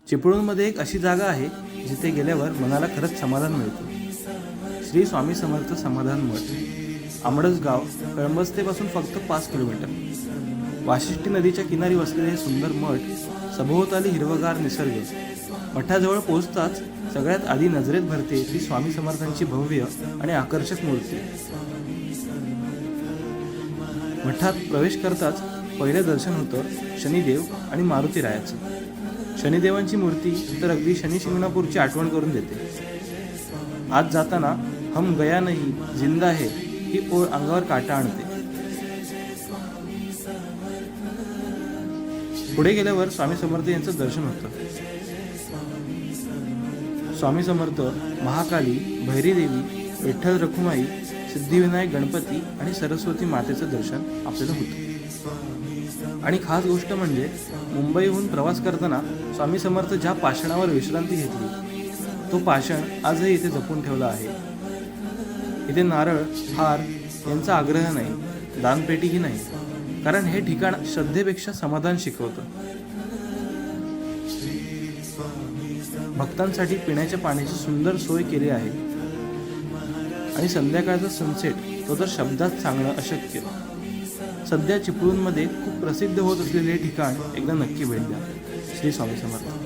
चिपळूणमध्ये एक अशी जागा आहे जिथे गेल्यावर मनाला खरंच समाधान मिळतं. श्री स्वामी समर्थ समाधान मठ, आमडसगाव, कळंबस्तेपासून फक्त 5 किलोमीटर. वाशिष्ठी नदीच्या किनारी वसलेले हे सुंदर मठ, सभोवताली हिरवगार निसर्ग. मठाजवळ पोहोचताच सगळ्यात आधी नजरेत भरते श्री स्वामी समर्थांची भव्य आणि आकर्षक मूर्ती. मठात प्रवेश करताच पहिलं दर्शन होतं शनिदेव आणि मारुतीरायाचं. शनिदेवांची मूर्ती तर अगदी शनी शिंगणापूरची आठवण करून देते. आत जाताना हम गया नहीं जिंदा है ही ओळ अंगावर काटा आणते. पुढे गेल्यावर स्वामी समर्थ यांचं दर्शन होतं. स्वामी समर्थ, महाकाली, भैरी देवी, विठ्ठल रखुमाई, सिद्धिविनायक गणपती आणि सरस्वती मातेचं दर्शन आपल्याला होतं. आणि खास गोष्ट म्हणजे मुंबईहून प्रवास करताना स्वामी समर्थ ज्या पाषाणावर विश्रांती घेतली तो पाषाण आजही इथे जपून ठेवला आहे. इथे नारळ, हार यांचा आग्रह नाही, दानपेटीही नाही, कारण हे ठिकाण श्रद्धेपेक्षा समाधान शिकवतं. भक्तांसाठी पिण्याच्या पाण्याची सुंदर सोय केली आहे आणि संध्याकाळचा सनसेट तो तर शब्दात सांगणं अशक्य. सध्या चिपळूणमध्ये खूप प्रसिद्ध होत असलेले हे ठिकाण एकदा नक्की भेट द्या. श्री स्वामी समर्थ.